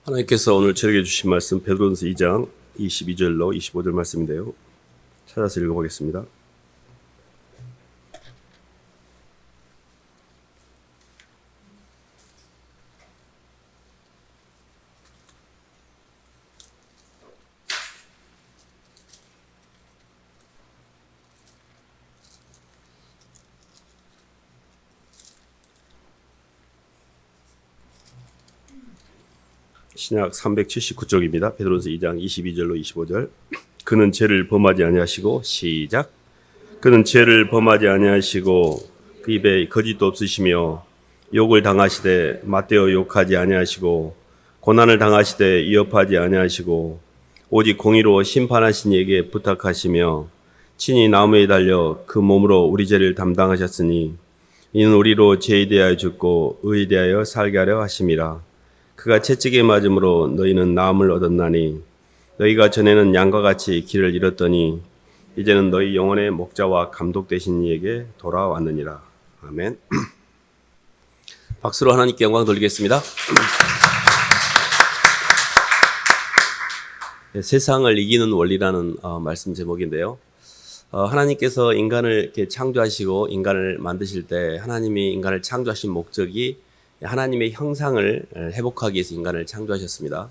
하나님께서 오늘 저에게 주신 말씀 베드로전서 2장 22절로 25절 말씀인데요. 찾아서 읽어보겠습니다. 신약 379쪽입니다. 베드로전서 2장 22절로 25절. 그는 죄를 범하지 아니하시고 시작. 그는 죄를 범하지 아니하시고 그 입에 거짓도 없으시며 욕을 당하시되 맞대어 욕하지 아니하시고 고난을 당하시되 위협하지 아니하시고 오직 공의로 심판하신 이에게 부탁하시며 친히 나무에 달려 그 몸으로 우리 죄를 담당하셨으니 이는 우리로 죄에 대하여 죽고 의에 대하여 살게 하려 하심이라. 그가 채찍에 맞음으로 너희는 나음을 얻었나니 너희가 전에는 양과 같이 길을 잃었더니 이제는 너희 영혼의 목자와 감독 되신 이에게 돌아왔느니라. 아멘. 박수로 하나님께 영광 돌리겠습니다. 세상을 이기는 원리라는 말씀 제목인데요. 하나님께서 인간을 이렇게 창조하시고 인간을 만드실 때 하나님이 인간을 창조하신 목적이 하나님의 형상을 회복하기 위해서 인간을 창조하셨습니다.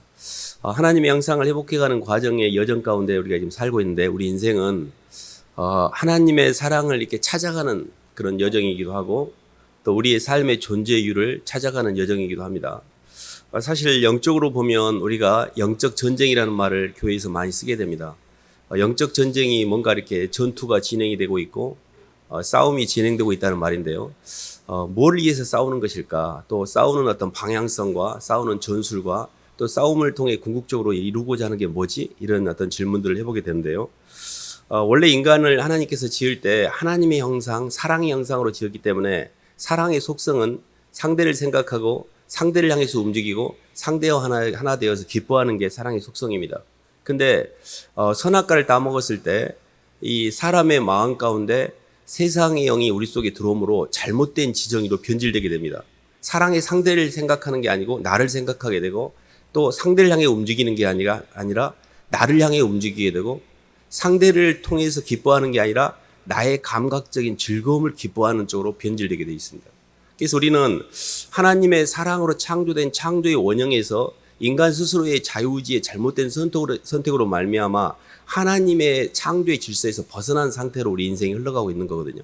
하나님의 형상을 회복해가는 과정의 여정 가운데 우리가 지금 살고 있는데 우리 인생은 하나님의 사랑을 이렇게 찾아가는 그런 여정이기도 하고 또 우리의 삶의 존재 이유를 찾아가는 여정이기도 합니다. 사실 영적으로 보면 우리가 영적 전쟁이라는 말을 교회에서 많이 쓰게 됩니다. 영적 전쟁이 뭔가 이렇게 전투가 진행이 되고 있고 싸움이 진행되고 있다는 말인데요. 뭘 위해서 싸우는 것일까? 또 싸우는 어떤 방향성과 싸우는 전술과 또 싸움을 통해 궁극적으로 이루고자 하는 게 뭐지? 이런 어떤 질문들을 해보게 되는데요. 원래 인간을 하나님께서 지을 때 하나님의 형상, 사랑의 형상으로 지었기 때문에 사랑의 속성은 상대를 생각하고 상대를 향해서 움직이고 상대와 하나 되어서 기뻐하는 게 사랑의 속성입니다. 근데 선악과를 따먹었을 때 이 사람의 마음 가운데 세상의 영이 우리 속에 들어오므로 잘못된 지정의로 변질되게 됩니다. 사랑의 상대를 생각하는 게 아니고 나를 생각하게 되고 또 상대를 향해 움직이는 게 아니라 나를 향해 움직이게 되고 상대를 통해서 기뻐하는 게 아니라 나의 감각적인 즐거움을 기뻐하는 쪽으로 변질되게 되어 있습니다. 그래서 우리는 하나님의 사랑으로 창조된 창조의 원형에서 인간 스스로의 자유의지의 잘못된 선택으로 말미암아 하나님의 창조의 질서에서 벗어난 상태로 우리 인생이 흘러가고 있는 거거든요.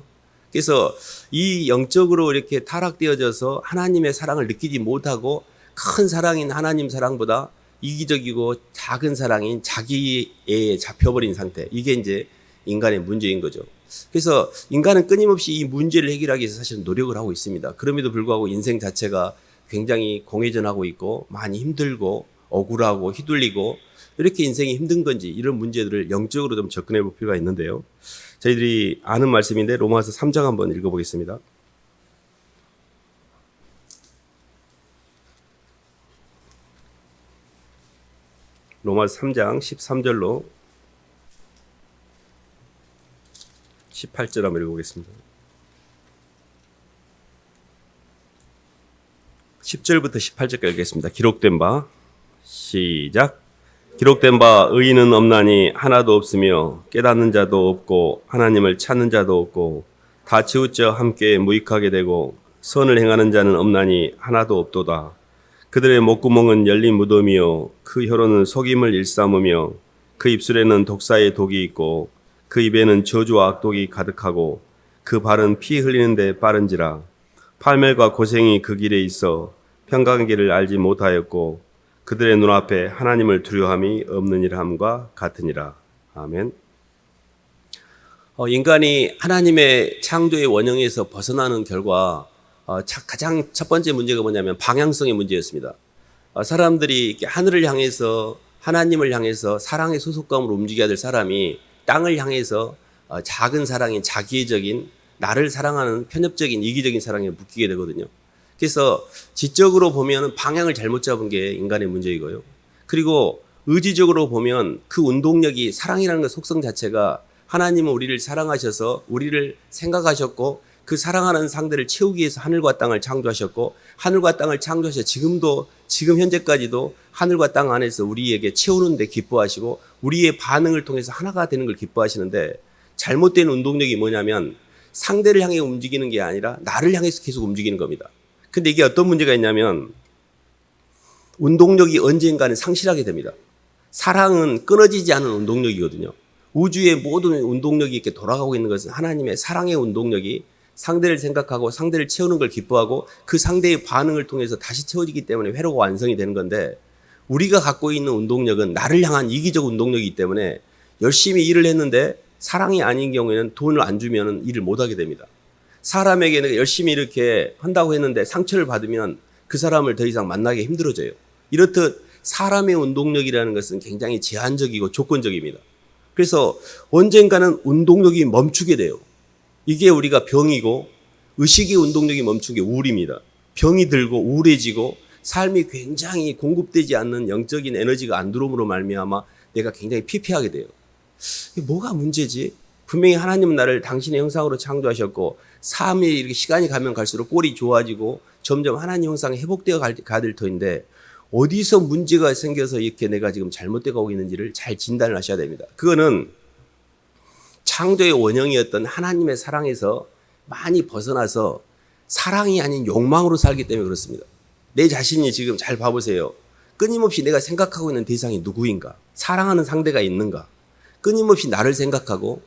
그래서 이 영적으로 이렇게 타락되어져서 하나님의 사랑을 느끼지 못하고 큰 사랑인 하나님 사랑보다 이기적이고 작은 사랑인 자기에 잡혀버린 상태. 이게 이제 인간의 문제인 거죠. 그래서 인간은 끊임없이 이 문제를 해결하기 위해서 사실 노력을 하고 있습니다. 그럼에도 불구하고 인생 자체가 굉장히 공회전하고 있고 많이 힘들고 억울하고 휘둘리고 이렇게 인생이 힘든 건지 이런 문제들을 영적으로 좀 접근해 볼 필요가 있는데요. 저희들이 아는 말씀인데 로마서 3장 한번 읽어보겠습니다. 로마서 3장 13절로 18절 한번 읽어보겠습니다. 10절부터 18절까지 읽겠습니다. 기록된 바 시작. 기록된 바 의인은 없나니 하나도 없으며 깨닫는 자도 없고 하나님을 찾는 자도 없고 다 치우쳐 함께 무익하게 되고 선을 행하는 자는 없나니 하나도 없도다. 그들의 목구멍은 열린 무덤이요 그 혀로는 속임을 일삼으며 그 입술에는 독사의 독이 있고 그 입에는 저주와 악독이 가득하고 그 발은 피 흘리는 데 빠른지라. 팔멸과 고생이 그 길에 있어 평강의 길을 알지 못하였고 그들의 눈앞에 하나님을 두려움이 없느니라 함과 같으니라. 아멘. 인간이 하나님의 창조의 원형에서 벗어나는 결과 가장 첫 번째 문제가 뭐냐면 방향성의 문제였습니다. 사람들이 이렇게 하늘을 향해서 하나님을 향해서 사랑의 소속감으로 움직여야 될 사람이 땅을 향해서 작은 사랑인 자기애적인 나를 사랑하는 편협적인 이기적인 사랑에 묶이게 되거든요. 그래서 지적으로 보면 방향을 잘못 잡은 게 인간의 문제이고요. 그리고 의지적으로 보면 그 운동력이 사랑이라는 것 속성 자체가 하나님은 우리를 사랑하셔서 우리를 생각하셨고 그 사랑하는 상대를 채우기 위해서 하늘과 땅을 창조하셨고 하늘과 땅을 창조하셔 지금 현재까지도 하늘과 땅 안에서 우리에게 채우는 데 기뻐하시고 우리의 반응을 통해서 하나가 되는 걸 기뻐하시는데 잘못된 운동력이 뭐냐면 상대를 향해 움직이는 게 아니라 나를 향해서 계속 움직이는 겁니다. 근데 이게 어떤 문제가 있냐면 운동력이 언젠가는 상실하게 됩니다. 사랑은 끊어지지 않은 운동력이거든요. 우주의 모든 운동력이 이렇게 돌아가고 있는 것은 하나님의 사랑의 운동력이 상대를 생각하고 상대를 채우는 걸 기뻐하고 그 상대의 반응을 통해서 다시 채워지기 때문에 회로가 완성이 되는 건데 우리가 갖고 있는 운동력은 나를 향한 이기적 운동력이기 때문에 열심히 일을 했는데 사랑이 아닌 경우에는 돈을 안 주면 일을 못하게 됩니다. 사람에게는 열심히 이렇게 한다고 했는데 상처를 받으면 그 사람을 더 이상 만나기 힘들어져요. 이렇듯 사람의 운동력이라는 것은 굉장히 제한적이고 조건적입니다. 그래서 언젠가는 운동력이 멈추게 돼요. 이게 우리가 병이고 의식의 운동력이 멈춘 게 우울입니다. 병이 들고 우울해지고 삶이 굉장히 공급되지 않는 영적인 에너지가 안 들어옴으로 말미암아 내가 굉장히 피폐하게 돼요. 뭐가 문제지? 분명히 하나님은 나를 당신의 형상으로 창조하셨고 삶이 이렇게 시간이 가면 갈수록 꼴이 좋아지고 점점 하나님 형상에 회복되어 가될 터인데 어디서 문제가 생겨서 이렇게 내가 지금 잘못되어 가고 있는지를 잘 진단을 하셔야 됩니다. 그거는 창조의 원형이었던 하나님의 사랑에서 많이 벗어나서 사랑이 아닌 욕망으로 살기 때문에 그렇습니다. 내 자신이 지금 잘 봐보세요. 끊임없이 내가 생각하고 있는 대상이 누구인가? 사랑하는 상대가 있는가? 끊임없이 나를 생각하고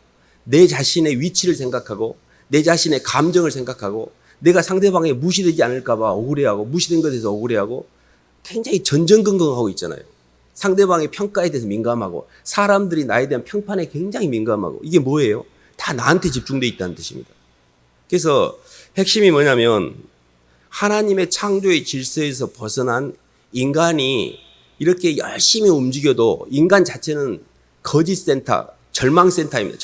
내 자신의 위치를 생각하고 내 자신의 감정을 생각하고 내가 상대방에 무시되지 않을까 봐 억울해하고 무시된 것에 대해서 억울해하고 굉장히 전전긍긍하고 있잖아요. 상대방의 평가에 대해서 민감하고 사람들이 나에 대한 평판에 굉장히 민감하고 이게 뭐예요? 다 나한테 집중되어 있다는 뜻입니다. 그래서 핵심이 뭐냐면 하나님의 창조의 질서에서 벗어난 인간이 이렇게 열심히 움직여도 인간 자체는 거짓센터, 절망센터입니다.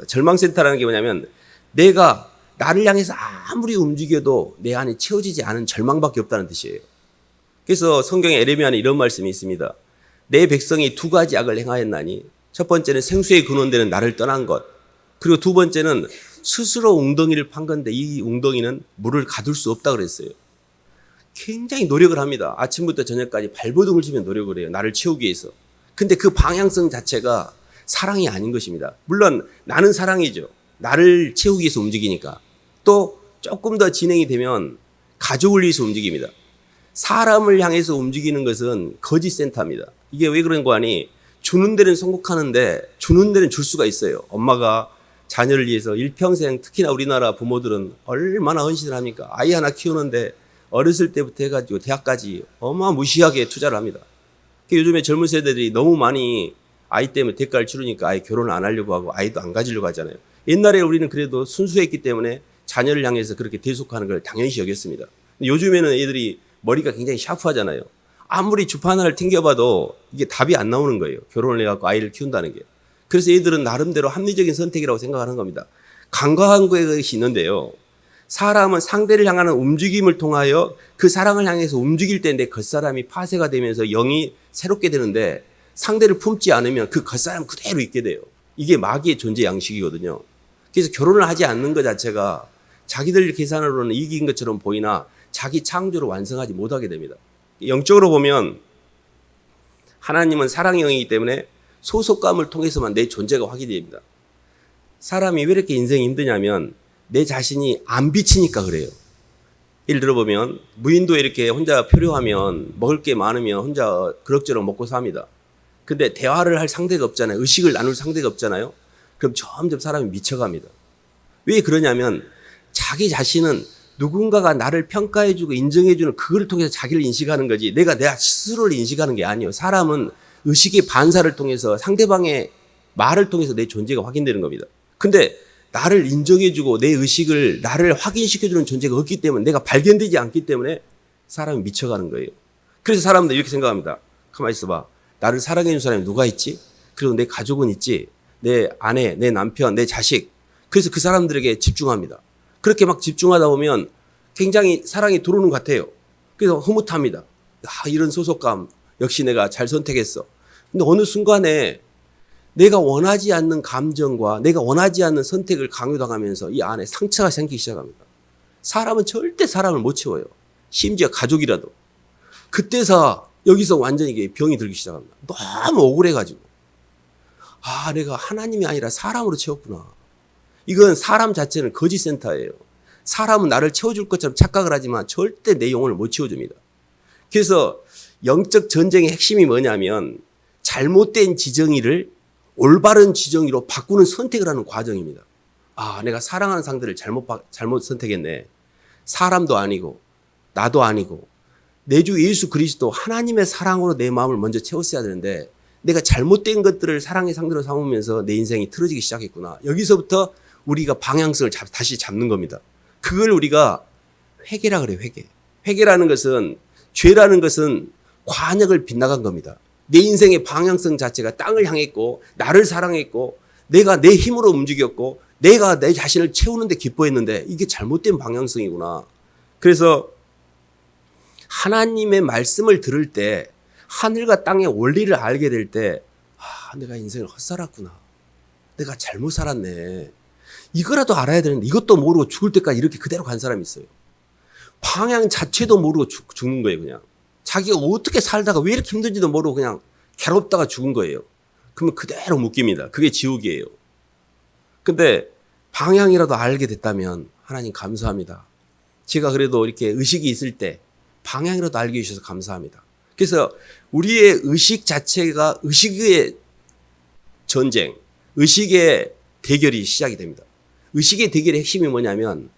절망센터라는 게 뭐냐면 내가 나를 향해서 아무리 움직여도 내 안에 채워지지 않은 절망밖에 없다는 뜻이에요. 그래서 성경에 에레미야는 이런 말씀이 있습니다. 내 백성이 두 가지 악을 행하였나니 첫 번째는 생수의 근원되는 나를 떠난 것 그리고 두 번째는 스스로 웅덩이를 판 건데 이 웅덩이는 물을 가둘 수 없다 그랬어요. 굉장히 노력을 합니다. 아침부터 저녁까지 발버둥을 치며 노력을 해요. 나를 채우기 위해서. 근데 그 방향성 자체가 사랑이 아닌 것입니다. 물론 나는 사랑이죠. 나를 채우기 위해서 움직이니까. 또 조금 더 진행이 되면 가족을 위해서 움직입니다. 사람을 향해서 움직이는 것은 거짓센터입니다. 이게 왜 그런 거 아니? 주는 데는 선곡하는데 주는 데는 줄 수가 있어요. 엄마가 자녀를 위해서 일평생 특히나 우리나라 부모들은 얼마나 헌신을 합니까? 아이 하나 키우는데 어렸을 때부터 해가지고 대학까지 어마무시하게 투자를 합니다. 요즘에 젊은 세대들이 너무 많이 아이 때문에 대가를 치르니까 아예 결혼을 안 하려고 하고 아이도 안 가지려고 하잖아요. 옛날에 우리는 그래도 순수했기 때문에 자녀를 향해서 그렇게 대속하는 걸 당연시 여겼습니다. 근데 요즘에는 애들이 머리가 굉장히 샤프하잖아요. 아무리 주파 하나를 튕겨봐도 이게 답이 안 나오는 거예요. 결혼을 해갖고 아이를 키운다는 게. 그래서 애들은 나름대로 합리적인 선택이라고 생각하는 겁니다. 간과한 것이 있는데요. 사람은 상대를 향하는 움직임을 통하여 그 사랑을 향해서 움직일 때 내 겉사람이 파쇄가 되면서 영이 새롭게 되는데 상대를 품지 않으면 그 겉사람 그대로 있게 돼요. 이게 마귀의 존재 양식이거든요. 그래서 결혼을 하지 않는 것 자체가 자기들 계산으로는 이긴 것처럼 보이나 자기 창조를 완성하지 못하게 됩니다. 영적으로 보면 하나님은 사랑의 영이기 때문에 소속감을 통해서만 내 존재가 확인됩니다. 사람이 왜 이렇게 인생이 힘드냐면 내 자신이 안 비치니까 그래요. 예를 들어보면 무인도에 이렇게 혼자 표류하면 먹을 게 많으면 혼자 그럭저럭 먹고 삽니다. 근데 대화를 할 상대가 없잖아요. 의식을 나눌 상대가 없잖아요. 그럼 점점 사람이 미쳐갑니다. 왜 그러냐면 자기 자신은 누군가가 나를 평가해주고 인정해주는 그걸 통해서 자기를 인식하는 거지 내가 내 스스로를 인식하는 게 아니에요. 사람은 의식의 반사를 통해서 상대방의 말을 통해서 내 존재가 확인되는 겁니다. 근데 나를 인정해주고 내 의식을 나를 확인시켜주는 존재가 없기 때문에 내가 발견되지 않기 때문에 사람이 미쳐가는 거예요. 그래서 사람들 이렇게 생각합니다. 가만히 있어봐. 나를 사랑해주는 사람이 누가 있지? 그리고 내 가족은 있지? 내 아내, 내 남편, 내 자식. 그래서 그 사람들에게 집중합니다. 그렇게 막 집중하다 보면 굉장히 사랑이 들어오는 것 같아요. 그래서 흐뭇합니다. 이런 소속감. 역시 내가 잘 선택했어. 근데 어느 순간에 내가 원하지 않는 감정과 내가 원하지 않는 선택을 강요당하면서 이 안에 상처가 생기기 시작합니다. 사람은 절대 사람을 못 채워요. 심지어 가족이라도. 그때서 여기서 완전히 이게 병이 들기 시작합니다. 너무 억울해가지고. 아, 내가 하나님이 아니라 사람으로 채웠구나. 이건 사람 자체는 거짓 센터예요. 사람은 나를 채워줄 것처럼 착각을 하지만 절대 내 영혼을 못 채워줍니다. 그래서 영적 전쟁의 핵심이 뭐냐면 잘못된 지정의를 올바른 지정의로 바꾸는 선택을 하는 과정입니다. 아, 내가 사랑하는 상대를 잘못 선택했네. 사람도 아니고 나도 아니고 내 주 예수 그리스도 하나님의 사랑으로 내 마음을 먼저 채웠어야 되는데 내가 잘못된 것들을 사랑의 상대로 삼으면서 내 인생이 틀어지기 시작했구나. 여기서부터 우리가 방향성을 다시 잡는 겁니다. 그걸 우리가 회개라 그래요. 회개라는 것은, 죄라는 것은 관역을 빗나간 겁니다. 내 인생의 방향성 자체가 땅을 향했고 나를 사랑했고 내가 내 힘으로 움직였고 내가 내 자신을 채우는데 기뻐했는데 이게 잘못된 방향성이구나. 그래서 하나님의 말씀을 들을 때 하늘과 땅의 원리를 알게 될 때 아, 내가 인생을 헛살았구나. 내가 잘못 살았네. 이거라도 알아야 되는데 이것도 모르고 죽을 때까지 이렇게 그대로 간 사람이 있어요. 방향 자체도 모르고 죽는 거예요. 그냥 자기가 어떻게 살다가 왜 이렇게 힘든지도 모르고 그냥 괴롭다가 죽은 거예요. 그러면 그대로 묶입니다. 그게 지옥이에요. 근데 방향이라도 알게 됐다면 하나님 감사합니다. 제가 그래도 이렇게 의식이 있을 때 방향이라도 알게 해주셔서 감사합니다. 그래서 우리의 의식 자체가 의식의 전쟁, 의식의 대결이 시작이 됩니다. 의식의 대결의 핵심이 뭐냐면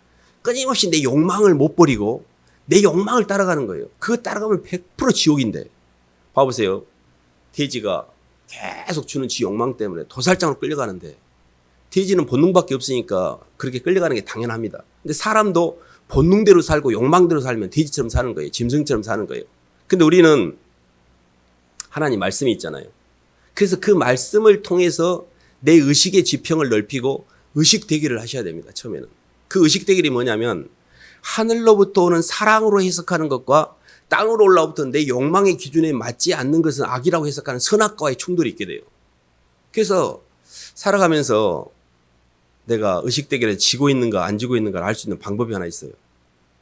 끊임없이 내 욕망을 못 버리고 내 욕망을 따라가는 거예요. 그거 따라가면 100% 지옥인데. 봐보세요. 돼지가 계속 주는 지 욕망 때문에 도살장으로 끌려가는데 돼지는 본능밖에 없으니까 그렇게 끌려가는 게 당연합니다. 근데 사람도 본능대로 살고 욕망대로 살면 돼지처럼 사는 거예요. 짐승처럼 사는 거예요. 근데 우리는 하나님 말씀이 있잖아요. 그래서 그 말씀을 통해서 내 의식의 지평을 넓히고 의식 대결을 하셔야 됩니다. 처음에는. 그 의식 대결이 뭐냐면 하늘로부터 오는 사랑으로 해석하는 것과 땅으로 올라오던 내 욕망의 기준에 맞지 않는 것은 악이라고 해석하는 선악과의 충돌이 있게 돼요. 그래서 살아가면서 내가 의식 대결에 지고 있는가 안 지고 있는가를 알 수 있는 방법이 하나 있어요.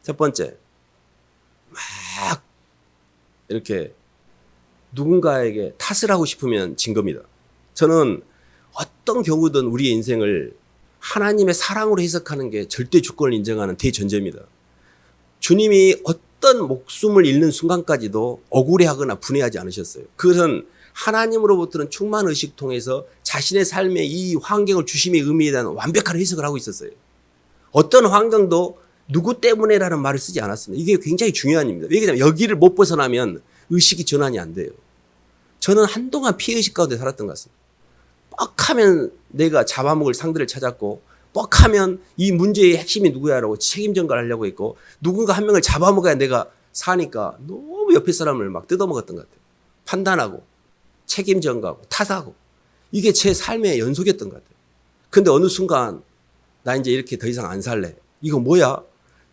첫 번째, 막 이렇게 누군가에게 탓을 하고 싶으면 진 겁니다. 저는 어떤 경우든 우리의 인생을 하나님의 사랑으로 해석하는 게 절대 주권을 인정하는 대전제입니다. 주님이 어떤 목숨을 잃는 순간까지도 억울해하거나 분해하지 않으셨어요. 그것은 하나님으로부터는 충만 의식 통해서 자신의 삶의 이 환경을 주심의 의미에 대한 완벽한 해석을 하고 있었어요. 어떤 환경도 누구 때문에라는 말을 쓰지 않았습니다. 이게 굉장히 중요한 일입니다. 왜냐하면 여기를 못 벗어나면 의식이 전환이 안 돼요. 저는 한동안 피해의식 가운데 살았던 것 같습니다. 뻑하면 내가 잡아먹을 상대를 찾았고 뻑하면 이 문제의 핵심이 누구야라고 책임 전가를 하려고 했고 누군가 한 명을 잡아먹어야 내가 사니까 너무 옆에 사람을 막 뜯어먹었던 것 같아요. 판단하고 책임 전가하고 탓하고 이게 제 삶의 연속이었던 것 같아요. 근데 어느 순간 나 이제 이렇게 더 이상 안 살래. 이거 뭐야?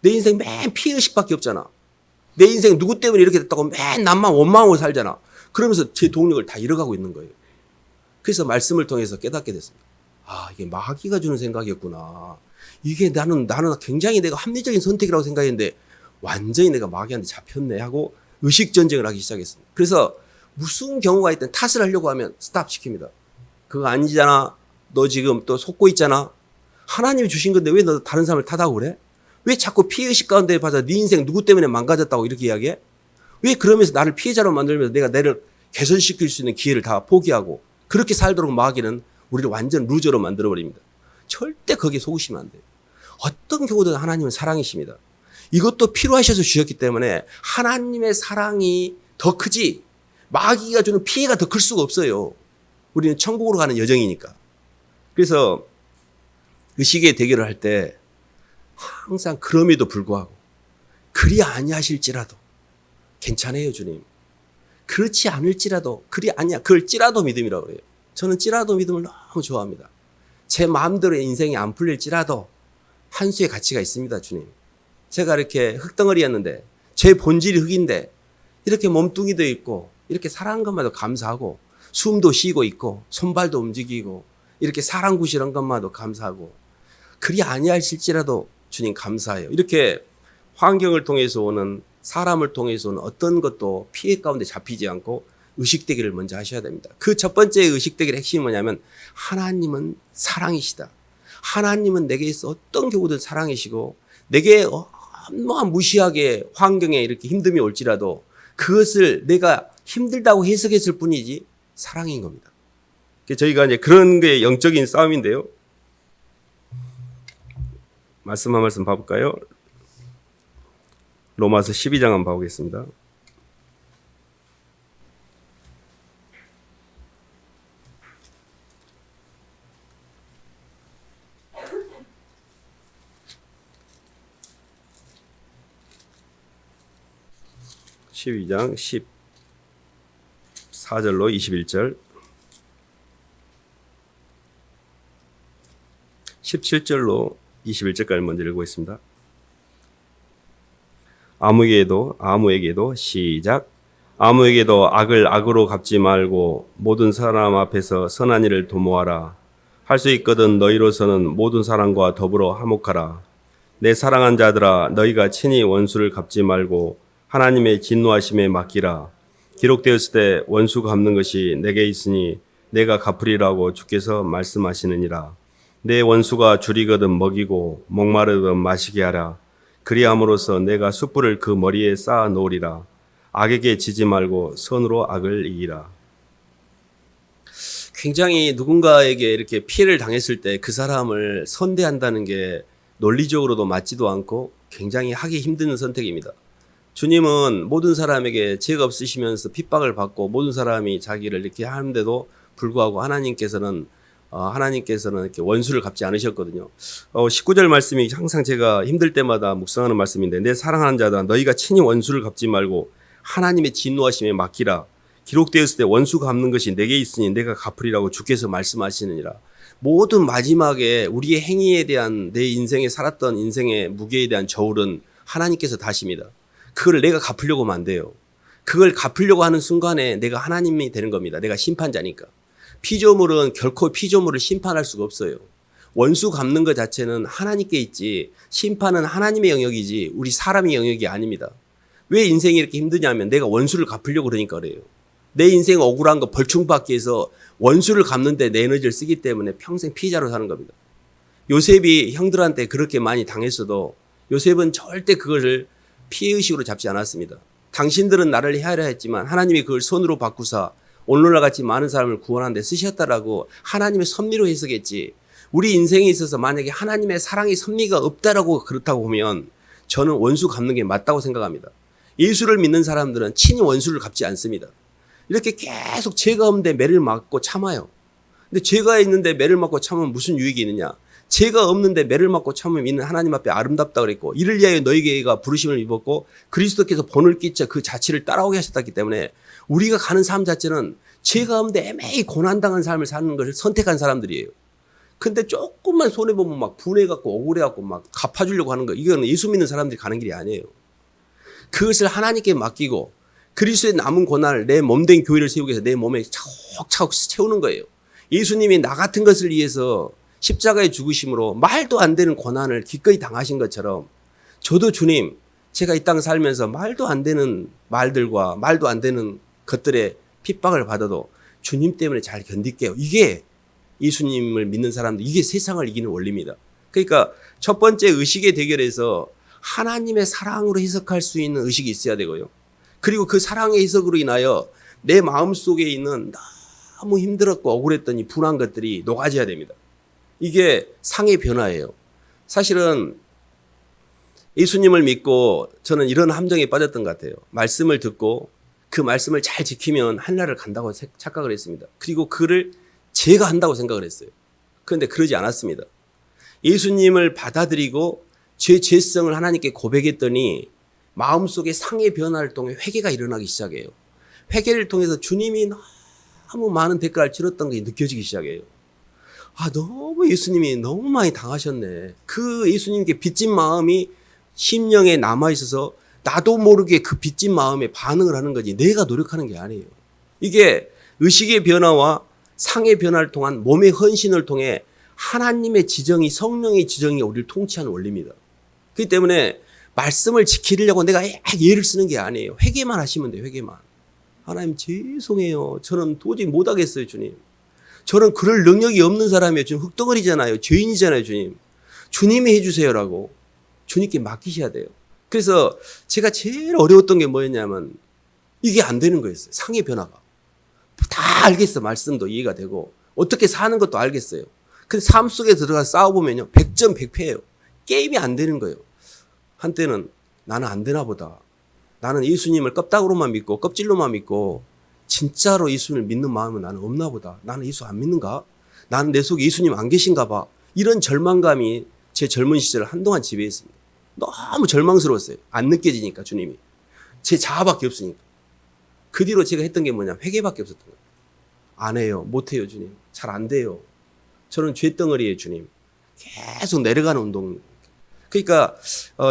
내 인생 맨 피해의식밖에 없잖아. 내 인생 누구 때문에 이렇게 됐다고 맨 남만 원망하고 살잖아. 그러면서 제 동력을 다 잃어가고 있는 거예요. 그래서 말씀을 통해서 깨닫게 됐습니다. 아, 이게 마귀가 주는 생각이었구나. 이게 나는 굉장히 내가 합리적인 선택이라고 생각했는데 완전히 내가 마귀한테 잡혔네 하고 의식 전쟁을 하기 시작했습니다. 그래서 무슨 경우가 있든 탓을 하려고 하면 스탑 시킵니다. 그거 아니잖아. 너 지금 또 속고 있잖아. 하나님이 주신 건데 왜 너 다른 사람을 탓하고 그래? 왜 자꾸 피해의식 가운데 봐서 네 인생 누구 때문에 망가졌다고 이렇게 이야기해? 왜 그러면서 나를 피해자로 만들면서 내가 나를 개선시킬 수 있는 기회를 다 포기하고 그렇게 살도록 마귀는 우리를 완전 루저로 만들어버립니다. 절대 거기에 속으시면 안 돼요. 어떤 경우든 하나님은 사랑이십니다. 이것도 필요하셔서 주셨기 때문에 하나님의 사랑이 더 크지 마귀가 주는 피해가 더 클 수가 없어요. 우리는 천국으로 가는 여정이니까. 그래서 의식의 대결을 할 때 항상 그럼에도 불구하고 그리 아니하실지라도 괜찮아요 주님. 그렇지 않을지라도 그걸 찌라도 믿음이라고 그래요. 저는 찌라도 믿음을 너무 좋아합니다. 제 마음대로 인생이 안 풀릴지라도 한 수의 가치가 있습니다 주님. 제가 이렇게 흙덩어리였는데 제 본질이 흙인데 이렇게 몸뚱이도 있고 이렇게 살아간 것만도 감사하고 숨도 쉬고 있고 손발도 움직이고 이렇게 사랑구실한 것만도 감사하고 그리 아니하실지라도 주님 감사해요. 이렇게 환경을 통해서 오는 사람을 통해서 오는 어떤 것도 피해 가운데 잡히지 않고 의식되기를 먼저 하셔야 됩니다. 그 첫 번째 의식되기의 핵심이 뭐냐면 하나님은 사랑이시다. 하나님은 내게 있어 어떤 경우든 사랑이시고 내게 얼마나 무시하게 환경에 이렇게 힘듦이 올지라도 그것을 내가 힘들다고 해석했을 뿐이지 사랑인 겁니다. 저희가 이제 그런 게 영적인 싸움인데요. 말씀 한 말씀 봐볼까요? 로마서 12장 한번 봐보겠습니다. (12장) 14절로 21절 17절로 21절까지 먼저 읽고 있습니다. 아무에게도 시작. 아무에게도 악을 악으로 갚지 말고 모든 사람 앞에서 선한 일을 도모하라. 할 수 있거든 너희로서는 모든 사람과 더불어 화목하라. 내 사랑한 자들아 너희가 친히 원수를 갚지 말고 하나님의 진노하심에 맡기라. 기록되었을 때 원수 갚는 것이 내게 있으니 내가 갚으리라고 주께서 말씀하시느니라. 내 원수가 줄이거든 먹이고 목마르거든 마시게 하라. 그리함으로써 내가 숯불을 그 머리에 쌓아 놓으리라. 악에게 지지 말고 선으로 악을 이기라. 굉장히 누군가에게 이렇게 피해를 당했을 때 그 사람을 선대한다는 게 논리적으로도 맞지도 않고 굉장히 하기 힘든 선택입니다. 주님은 모든 사람에게 죄가 없으시면서 핍박을 받고 모든 사람이 자기를 이렇게 하는데도 불구하고 하나님께서는 이렇게 원수를 갚지 않으셨거든요. 19절 말씀이 항상 제가 힘들 때마다 묵상하는 말씀인데 내 사랑하는 자다 너희가 친히 원수를 갚지 말고 하나님의 진노하심에 맡기라. 기록되었을 때 원수 갚는 것이 내게 있으니 내가 갚으리라고 주께서 말씀하시느니라. 모든 마지막에 우리의 행위에 대한 내 인생에 살았던 인생의 무게에 대한 저울은 하나님께서 다십니다. 그걸 내가 갚으려고 하면 안 돼요. 그걸 갚으려고 하는 순간에 내가 하나님이 되는 겁니다. 내가 심판자니까. 피조물은 결코 피조물을 심판할 수가 없어요. 원수 갚는 것 자체는 하나님께 있지 심판은 하나님의 영역이지 우리 사람의 영역이 아닙니다. 왜 인생이 이렇게 힘드냐면 내가 원수를 갚으려고 그러니까 그래요. 내 인생 억울한 거 벌충받기 위해서 원수를 갚는데 내 에너지를 쓰기 때문에 평생 피해자로 사는 겁니다. 요셉이 형들한테 그렇게 많이 당했어도 요셉은 절대 그것을 피해의식으로 잡지 않았습니다. 당신들은 나를 해하려 했지만 하나님이 그걸 손으로 바꾸사 오늘날 같이 많은 사람을 구원하는 데 쓰셨다라고 하나님의 섭리로 해석했지 우리 인생에 있어서 만약에 하나님의 사랑의 섭리가 없다라고 그렇다고 보면 저는 원수 갚는 게 맞다고 생각합니다. 예수를 믿는 사람들은 친히 원수를 갚지 않습니다. 이렇게 계속 죄가 없는데 매를 맞고 참아요. 근데 죄가 있는데 매를 맞고 참으면 무슨 유익이 있느냐. 죄가 없는데 매를 맞고 참으면 이는 하나님 앞에 아름답다 그랬고 이를 위하여 너희에게가 부르심을 입었고 그리스도께서 본을 끼쳐 그 자취를 따라오게 하셨기 때문에 우리가 가는 삶 자체는 죄가 없는데 애매히 고난당한 삶을 사는 것을 선택한 사람들이에요. 근데 조금만 손해보면 막 분해갖고 억울해갖고 막 갚아주려고 하는 거 이거는 예수 믿는 사람들이 가는 길이 아니에요. 그것을 하나님께 맡기고 그리스도의 남은 고난을 내 몸된 교회를 세우기 위해서 내 몸에 차곡차곡 채우는 거예요. 예수님이 나 같은 것을 위해서 십자가의 죽으심으로 말도 안 되는 고난을 기꺼이 당하신 것처럼 저도 주님 제가 이 땅 살면서 말도 안 되는 말들과 말도 안 되는 것들에 핍박을 받아도 주님 때문에 잘 견딜게요. 이게 예수님을 믿는 사람들 이게 세상을 이기는 원리입니다. 그러니까 첫 번째 의식의 대결에서 하나님의 사랑으로 해석할 수 있는 의식이 있어야 되고요. 그리고 그 사랑의 해석으로 인하여 내 마음속에 있는 너무 힘들었고 억울했던 이 분한 것들이 녹아져야 됩니다. 이게 상의 변화예요. 사실은 예수님을 믿고 저는 이런 함정에 빠졌던 것 같아요. 말씀을 듣고 그 말씀을 잘 지키면 하늘나라를 간다고 착각을 했습니다. 그리고 그를 제가 한다고 생각을 했어요. 그런데 그러지 않았습니다. 예수님을 받아들이고 제 죄성을 하나님께 고백했더니 마음속에 상의 변화를 통해 회개가 일어나기 시작해요. 회개를 통해서 주님이 너무 많은 대가를 치렀던 게 느껴지기 시작해요. 너무 예수님이 너무 많이 당하셨네. 그 예수님께 빚진 마음이 심령에 남아있어서 나도 모르게 그 빚진 마음에 반응을 하는 거지 내가 노력하는 게 아니에요. 이게 의식의 변화와 상의 변화를 통한 몸의 헌신을 통해 하나님의 지정이, 성령의 지정이 우리를 통치하는 원리입니다. 그렇기 때문에 말씀을 지키려고 내가 예를 쓰는 게 아니에요. 회개만 하시면 돼요. 회개만. 하나님 죄송해요. 저는 도저히 못하겠어요. 주님. 저는 그럴 능력이 없는 사람이에요. 주님 흙덩어리잖아요. 죄인이잖아요. 주님. 주님이 해주세요라고 주님께 맡기셔야 돼요. 그래서 제가 제일 어려웠던 게 뭐였냐면 이게 안 되는 거였어요. 상의 변화가. 다 알겠어. 말씀도 이해가 되고 어떻게 사는 것도 알겠어요. 근데 삶 속에 들어가서 싸워보면요. 100점 100패예요. 게임이 안 되는 거예요. 한때는 나는 안 되나 보다. 나는 예수님을 껍데기로만 믿고 껍질로만 믿고 진짜로 예수님을 믿는 마음은 나는 없나 보다. 나는 예수 안 믿는가? 나는 내 속에 예수님 안 계신가 봐. 이런 절망감이 제 젊은 시절을 한동안 지배했습니다. 너무 절망스러웠어요. 안 느껴지니까 주님이. 제 자아밖에 없으니까. 그 뒤로 제가 했던 게 뭐냐면 회개밖에 없었던 거예요. 안 해요. 못 해요. 주님. 잘 안 돼요. 저는 죄덩어리예요. 주님. 계속 내려가는 운동. 그러니까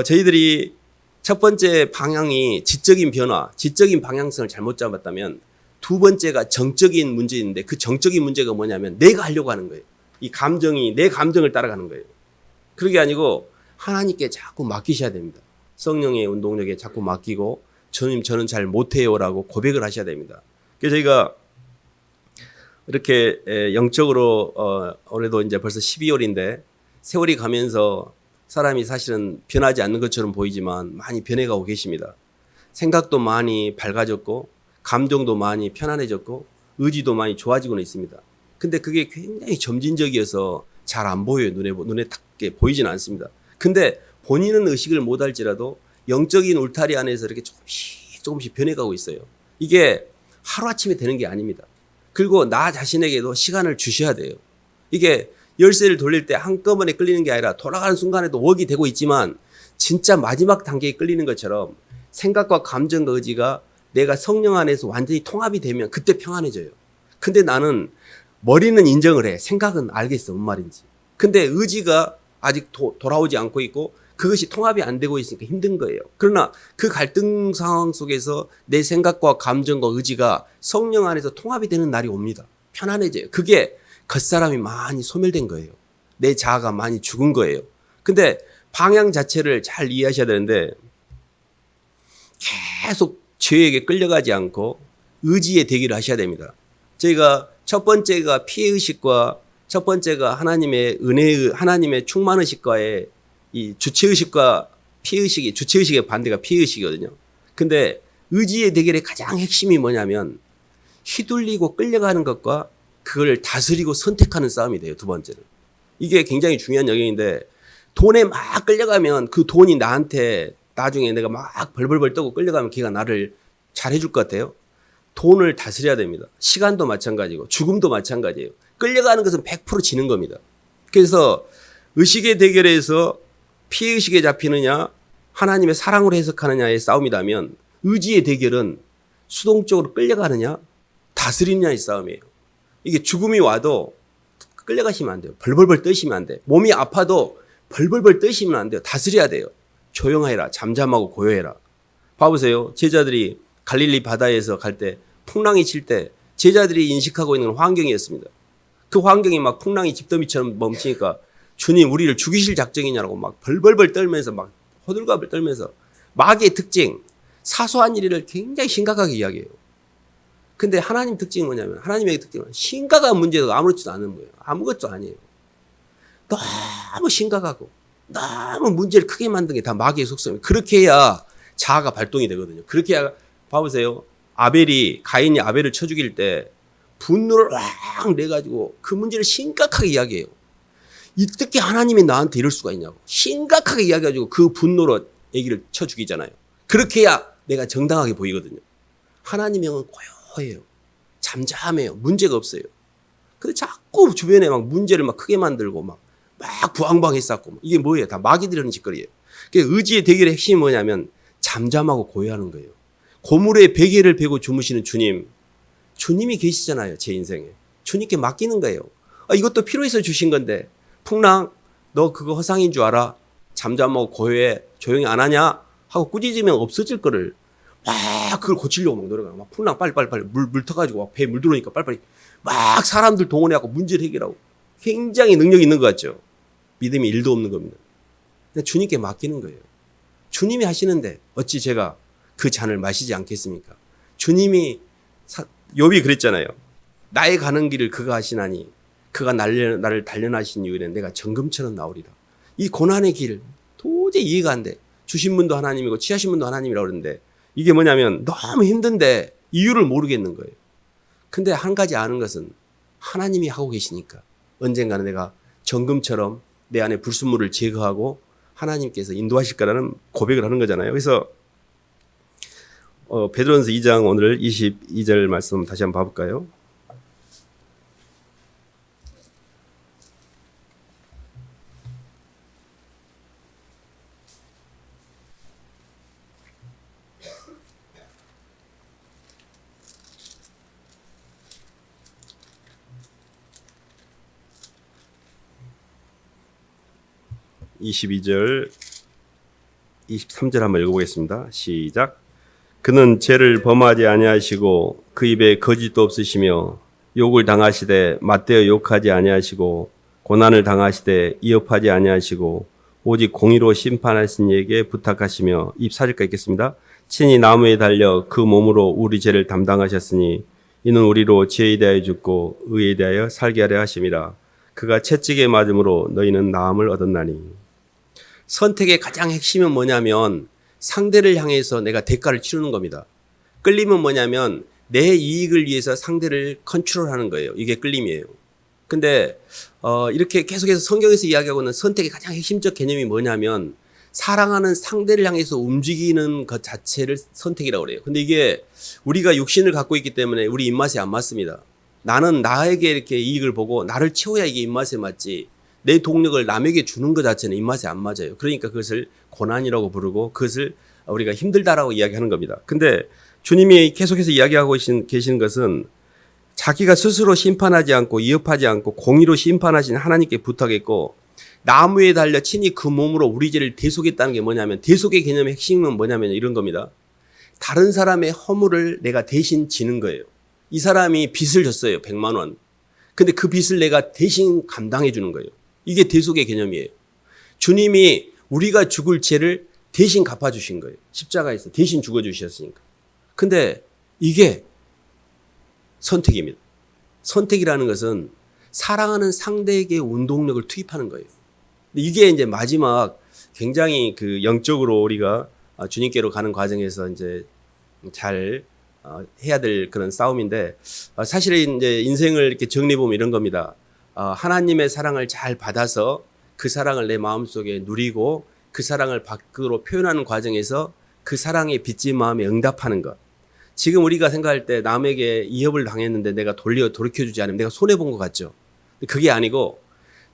저희들이 첫 번째 방향이 지적인 변화, 지적인 방향성을 잘못 잡았다면 두 번째가 정적인 문제인데 그 정적인 문제가 뭐냐면 내가 하려고 하는 거예요. 이 감정이 내 감정을 따라가는 거예요. 그게 아니고 하나님께 자꾸 맡기셔야 됩니다. 성령의 운동력에 자꾸 맡기고 주님 저는 잘 못해요라고 고백을 하셔야 됩니다. 그래서 저희가 이렇게 영적으로 올해도 이제 벌써 12월인데 세월이 가면서 사람이 사실은 변하지 않는 것처럼 보이지만 많이 변해가고 계십니다. 생각도 많이 밝아졌고 감정도 많이 편안해졌고 의지도 많이 좋아지고는 있습니다. 근데 그게 굉장히 점진적이어서 잘 안 보여요. 눈에 딱 보이지는 않습니다. 근데 본인은 의식을 못할지라도 영적인 울타리 안에서 이렇게 조금씩 변해가고 있어요. 이게 하루아침에 되는 게 아닙니다. 그리고 나 자신에게도 시간을 주셔야 돼요. 이게 열쇠를 돌릴 때 한꺼번에 끌리는 게 아니라 돌아가는 순간에도 웍이 되고 있지만 진짜 마지막 단계에 끌리는 것처럼 생각과 감정과 의지가 내가 성령 안에서 완전히 통합이 되면 그때 평안해져요. 근데 나는 머리는 인정을 해. 생각은 알겠어. 뭔 말인지. 근데 의지가 아직 돌아오지 않고 있고 그것이 통합이 안 되고 있으니까 힘든 거예요. 그러나 그 갈등 상황 속에서 내 생각과 감정과 의지가 성령 안에서 통합이 되는 날이 옵니다. 편안해져요. 그게 겉사람이 많이 소멸된 거예요. 내 자아가 많이 죽은 거예요. 근데 방향 자체를 잘 이해하셔야 되는데 계속 죄에게 끌려가지 않고 의지의 대기를 하셔야 됩니다. 저희가 첫 번째가 피해의식과 첫 번째가 하나님의 은혜의, 하나님의 충만의식과의 이 주체의식과 피해의식이, 주체의식의 반대가 피해의식이거든요. 근데 의지의 대결의 가장 핵심이 뭐냐면 휘둘리고 끌려가는 것과 그걸 다스리고 선택하는 싸움이 돼요. 두 번째는. 이게 굉장히 중요한 영역인데 돈에 막 끌려가면 그 돈이 나한테 나중에 내가 막 벌벌벌 떠고 끌려가면 걔가 나를 잘 해줄 것 같아요. 돈을 다스려야 됩니다. 시간도 마찬가지고 죽음도 마찬가지예요. 끌려가는 것은 100% 지는 겁니다. 그래서 의식의 대결에서 피해의식에 잡히느냐 하나님의 사랑으로 해석하느냐의 싸움이라면 의지의 대결은 수동적으로 끌려가느냐 다스리느냐의 싸움이에요. 이게 죽음이 와도 끌려가시면 안 돼요. 벌벌벌 떠시면 안 돼요. 몸이 아파도 벌벌벌 떠시면 안 돼요. 다스려야 돼요. 조용해라. 잠잠하고 고요해라. 봐보세요. 제자들이 갈릴리 바다에서 갈 때 풍랑이 칠 때 제자들이 인식하고 있는 환경이었습니다. 그 환경이 막 풍랑이 집더미처럼 멈추니까 주님 우리를 죽이실 작정이냐고 막 벌벌벌 떨면서 막 호들갑을 떨면서 마귀의 특징 사소한 일을 굉장히 심각하게 이야기해요. 근데 하나님 특징이 뭐냐면 하나님의 특징은 심각한 문제도 아무렇지도 않은 거예요. 아무것도 아니에요. 너무 심각하고 너무 문제를 크게 만든 게 다 마귀의 속성이에요. 그렇게 해야 자아가 발동이 되거든요. 그렇게 해야 봐보세요. 가인이 아벨을 쳐 죽일 때 분노를 막 내가지고 그 문제를 심각하게 이야기해요. 어떻게 하나님이 나한테 이럴 수가 있냐고. 심각하게 이야기해가지고 그 분노로 애기를 쳐 죽이잖아요. 그렇게 해야 내가 정당하게 보이거든요. 하나님의 영은 고요해요. 잠잠해요. 문제가 없어요. 근데 자꾸 주변에 막 문제를 막 크게 만들고 막 부항부항 했었고 이게 뭐예요? 다 마귀들이 하는 짓거리예요. 의지의 대결의 핵심이 뭐냐면 잠잠하고 고요하는 거예요. 고물에 베개를 베고 주무시는 주님이 계시잖아요. 제 인생에. 주님께 맡기는 거예요. 이것도 필요해서 주신 건데 풍랑 너 그거 허상인 줄 알아? 잠잠하고 고요해. 조용히 안 하냐? 하고 꾸짖으면 없어질 거를 막 그걸 고치려고 막 노력하고 막 풍랑 빨리빨리 물 터가지고 막 배에 물 들어오니까 빨리빨리 막 사람들 동원해갖고 문제를 해결하고 굉장히 능력이 있는 것 같죠. 믿음이 일도 없는 겁니다. 근데 주님께 맡기는 거예요. 주님이 하시는데 어찌 제가 그 잔을 마시지 않겠습니까? 주님이 욥이 그랬잖아요. 나의 가는 길을 그가 하시나니 그가 나를 단련하신 이후에 내가 정금처럼 나오리라. 이 고난의 길 도저히 이해가 안 돼. 주신 분도 하나님이고 취하신 분도 하나님이라고 그러는데 이게 뭐냐면 너무 힘든데 이유를 모르겠는 거예요. 근데 한 가지 아는 것은 하나님이 하고 계시니까 언젠가는 내가 정금처럼 내 안에 불순물을 제거하고 하나님께서 인도하실 거라는 고백을 하는 거잖아요. 그래서 베드로전서 2장 오늘 22절 말씀 다시 한번 봐볼까요? (22절) 23절 한번 읽어보겠습니다. 시작. 그는 죄를 범하지 아니하시고 그 입에 거짓도 없으시며 욕을 당하시되 맞대어 욕하지 아니하시고 고난을 당하시되 이업하지 아니하시고 오직 공의로 심판하신 이에게 부탁하시며 24절까지 읽겠습니다. 친히 나무에 달려 그 몸으로 우리 죄를 담당하셨으니 이는 우리로 죄에 대하여 죽고 의에 대하여 살게 하려 하심이라. 그가 채찍에 맞음으로 너희는 나음을 얻었나니. 선택의 가장 핵심은 뭐냐면 상대를 향해서 내가 대가를 치르는 겁니다. 끌림은 뭐냐면 내 이익을 위해서 상대를 컨트롤하는 거예요. 이게 끌림이에요. 근데 이렇게 계속해서 성경에서 이야기하고는 선택의 가장 핵심적 개념이 뭐냐면 사랑하는 상대를 향해서 움직이는 것 자체를 선택이라고 그래요. 근데 이게 우리가 육신을 갖고 있기 때문에 우리 입맛에 안 맞습니다. 나는 나에게 이렇게 이익을 보고 나를 채워야 이게 입맛에 맞지 내 동력을 남에게 주는 것 자체는 입맛에 안 맞아요. 그러니까 그것을 고난이라고 부르고 그것을 우리가 힘들다라고 이야기하는 겁니다. 근데 주님이 계속해서 이야기하고 계시는 것은 자기가 스스로 심판하지 않고 이업하지 않고 공의로 심판하신 하나님께 부탁했고 나무에 달려 친히 그 몸으로 우리 죄를 대속했다는 게 뭐냐면 대속의 개념의 핵심은 뭐냐면 이런 겁니다. 다른 사람의 허물을 내가 대신 지는 거예요. 이 사람이 빚을 졌어요. 100만 원. 근데 그 빚을 내가 대신 감당해 주는 거예요. 이게 대속의 개념이에요. 주님이 우리가 죽을 죄를 대신 갚아주신 거예요. 십자가에서 대신 죽어주셨으니까. 근데 이게 선택입니다. 선택이라는 것은 사랑하는 상대에게 운동력을 투입하는 거예요. 이게 이제 마지막 굉장히 그 영적으로 우리가 주님께로 가는 과정에서 이제 잘 해야 될 그런 싸움인데 사실은 이제 인생을 이렇게 정리해 보면 이런 겁니다. 하나님의 사랑을 잘 받아서 그 사랑을 내 마음속에 누리고 그 사랑을 밖으로 표현하는 과정에서 그 사랑에 빚진 마음에 응답하는 것. 지금 우리가 생각할 때 남에게 이업을 당했는데 내가 돌이켜주지 않으면 내가 손해본 것 같죠. 그게 아니고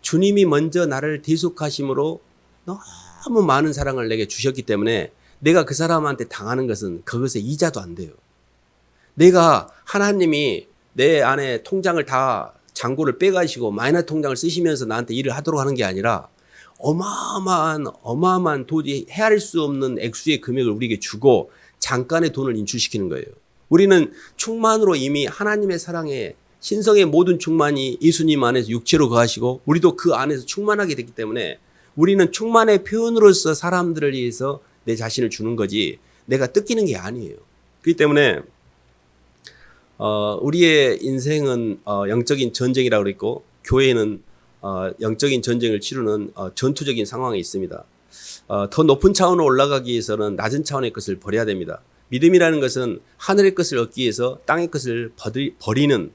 주님이 먼저 나를 대속하심으로 너무 많은 사랑을 내게 주셨기 때문에 내가 그 사람한테 당하는 것은 그것의 이자도 안 돼요. 내가 하나님이 내 안에 통장을 다 잔고를 빼가시고 마이너스 통장을 쓰시면서 나한테 일을 하도록 하는 게 아니라 어마어마한 도저히 헤아릴 수 없는 액수의 금액을 우리에게 주고 잠깐의 돈을 인출시키는 거예요. 우리는 충만으로 이미 하나님의 사랑에 신성의 모든 충만이 예수님 안에서 육체로 거하시고 우리도 그 안에서 충만하게 됐기 때문에 우리는 충만의 표현으로서 사람들을 위해서 내 자신을 주는 거지 내가 뜯기는 게 아니에요. 그렇기 때문에 우리의 인생은 영적인 전쟁이라고 그랬고 교회는 영적인 전쟁을 치르는 전투적인 상황에 있습니다. 더 높은 차원으로 올라가기 위해서는 낮은 차원의 것을 버려야 됩니다. 믿음이라는 것은 하늘의 것을 얻기 위해서 땅의 것을 벗는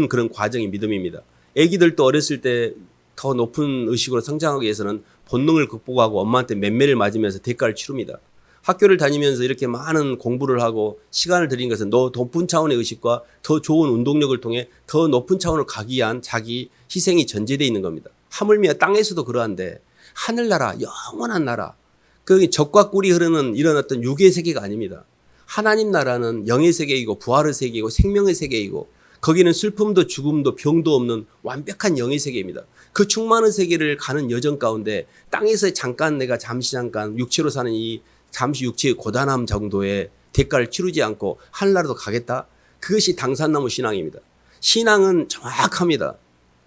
그런 과정이 믿음입니다. 아기들도 어렸을 때 더 높은 의식으로 성장하기 위해서는 본능을 극복하고 엄마한테 맴매를 맞으면서 대가를 치릅니다. 학교를 다니면서 이렇게 많은 공부를 하고 시간을 들인 것은 더 높은 차원의 의식과 더 좋은 운동력을 통해 더 높은 차원으로 가기 위한 자기 희생이 전제되어 있는 겁니다. 하물며 땅에서도 그러한데 하늘나라, 영원한 나라, 그 적과 꿀이 흐르는 이런 어떤 육의 세계가 아닙니다. 하나님 나라는 영의 세계이고 부활의 세계이고 생명의 세계이고 거기는 슬픔도 죽음도 병도 없는 완벽한 영의 세계입니다. 그 충만한 세계를 가는 여정 가운데 땅에서 잠깐 내가 잠깐 육체로 사는 이 잠시 육체의 고단함 정도의 대가를 치르지 않고 하늘나라도 가겠다. 그것이 당산나무 신앙입니다. 신앙은 정확합니다.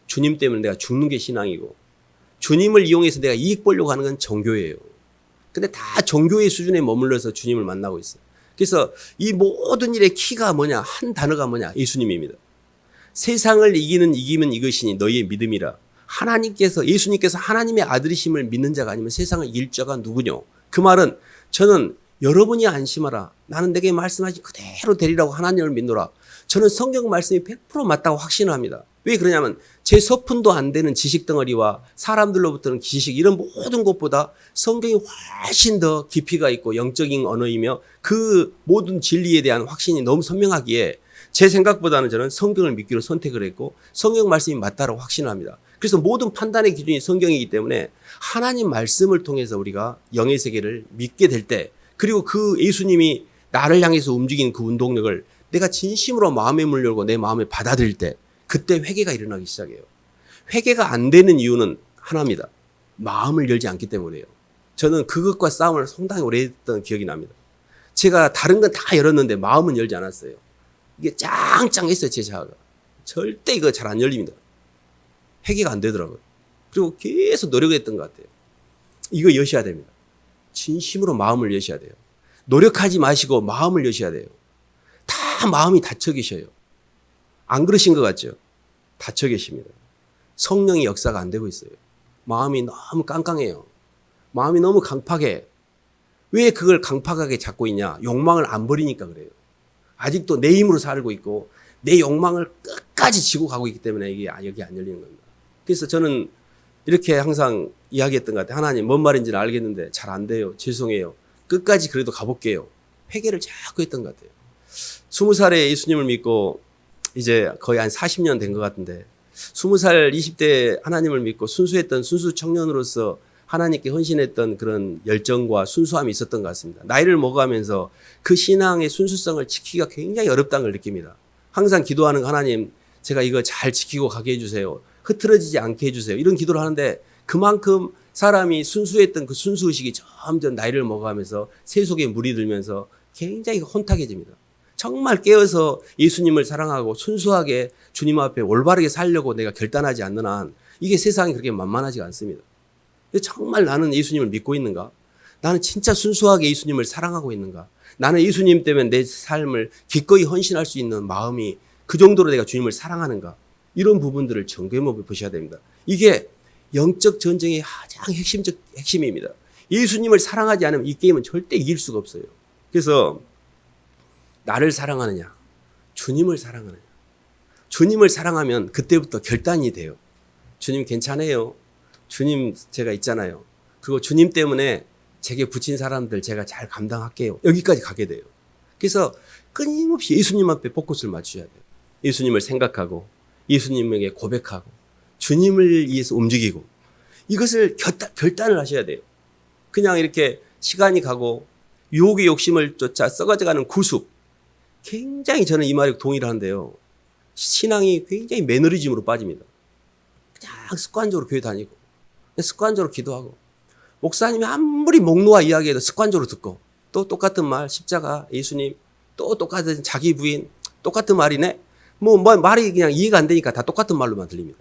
주님 때문에 내가 죽는 게 신앙이고 주님을 이용해서 내가 이익 보려고 하는 건 종교예요. 근데 다 종교의 수준에 머물러서 주님을 만나고 있어요. 그래서 이 모든 일의 키가 뭐냐? 한 단어가 뭐냐? 예수님입니다. 세상을 이기면 이것이니 너희의 믿음이라. 예수님께서 하나님의 아들이심을 믿는 자가 아니면 세상을 이길 자가 누구뇨? 그 말은 저는 여러분이 안심하라. 나는 내게 말씀하신 그대로 되리라고 하나님을 믿노라. 저는 성경 말씀이 100% 맞다고 확신합니다. 왜 그러냐면 제 서푼도 안 되는 지식 덩어리와 사람들로부터는 지식 이런 모든 것보다 성경이 훨씬 더 깊이가 있고 영적인 언어이며 그 모든 진리에 대한 확신이 너무 선명하기에 제 생각보다는 저는 성경을 믿기로 선택을 했고 성경 말씀이 맞다라고 확신을 합니다. 그래서 모든 판단의 기준이 성경이기 때문에 하나님 말씀을 통해서 우리가 영의 세계를 믿게 될 때 그리고 그 예수님이 나를 향해서 움직이는 그 운동력을 내가 진심으로 마음에 문을 열고 내 마음에 받아들일 때 그때 회개가 일어나기 시작해요. 회개가 안 되는 이유는 하나입니다. 마음을 열지 않기 때문이에요. 저는 그것과 싸움을 상당히 오래 했던 기억이 납니다. 제가 다른 건 다 열었는데 마음은 열지 않았어요. 이게 짱짱했어요, 제 자아가. 절대 이거 잘 안 열립니다. 회개가 안 되더라고요. 그리고 계속 노력을 했던 것 같아요. 이거 여셔야 됩니다. 진심으로 마음을 여셔야 돼요. 노력하지 마시고 마음을 여셔야 돼요. 다 마음이 닫혀 계셔요. 안 그러신 것 같죠? 닫혀 계십니다. 성령의 역사가 안 되고 있어요. 마음이 너무 깡깡해요. 마음이 너무 강팍해. 왜 그걸 강팍하게 잡고 있냐? 욕망을 안 버리니까 그래요. 아직도 내 힘으로 살고 있고 내 욕망을 끝까지 지고 가고 있기 때문에 이게 여기 안 열리는 겁니다. 그래서 저는 이렇게 항상 이야기했던 것 같아요. 하나님 뭔 말인지는 알겠는데 잘 안 돼요. 죄송해요. 끝까지 그래도 가볼게요. 회개를 자꾸 했던 것 같아요. 20살에 예수님을 믿고 이제 거의 한 40년 된 것 같은데 20살 20대 하나님을 믿고 순수했던 순수 청년으로서 하나님께 헌신했던 그런 열정과 순수함이 있었던 것 같습니다. 나이를 먹어가면서 그 신앙의 순수성을 지키기가 굉장히 어렵다는 걸 느낍니다. 항상 기도하는 하나님 제가 이거 잘 지키고 가게 해주세요. 흐트러지지 않게 해주세요. 이런 기도를 하는데 그만큼 사람이 순수했던 그 순수의식이 점점 나이를 먹어가면서 세속에 물이 들면서 굉장히 혼탁해집니다. 정말 깨어서 예수님을 사랑하고 순수하게 주님 앞에 올바르게 살려고 내가 결단하지 않는 한 이게 세상이 그렇게 만만하지가 않습니다. 정말 나는 예수님을 믿고 있는가? 나는 진짜 순수하게 예수님을 사랑하고 있는가? 나는 예수님 때문에 내 삶을 기꺼이 헌신할 수 있는 마음이 그 정도로 내가 주님을 사랑하는가? 이런 부분들을 점검해 보셔야 됩니다. 이게 영적 전쟁의 가장 핵심입니다. 예수님을 사랑하지 않으면 이 게임은 절대 이길 수가 없어요. 그래서 나를 사랑하느냐, 주님을 사랑하느냐. 주님을 사랑하면 그때부터 결단이 돼요. 주님 괜찮아요. 주님 제가 있잖아요. 그리고 주님 때문에 제게 붙인 사람들 제가 잘 감당할게요. 여기까지 가게 돼요. 그래서 끊임없이 예수님 앞에 포커스를 맞추셔야 돼요. 예수님을 생각하고 예수님에게 고백하고 주님을 위해서 움직이고 이것을 결단을 하셔야 돼요. 그냥 이렇게 시간이 가고 유혹의 욕심을 쫓아 썩어져가는 구습. 굉장히 저는 이 말에 동의를 하는데요. 신앙이 굉장히 매너리즘으로 빠집니다. 그냥 습관적으로 교회 다니고 습관적으로 기도하고 목사님이 아무리 목 놓아 이야기해도 습관적으로 듣고 또 똑같은 말 십자가 예수님 또 똑같은 자기 부인 똑같은 말이네. 뭐 말이 그냥 이해가 안 되니까 다 똑같은 말로만 들립니다.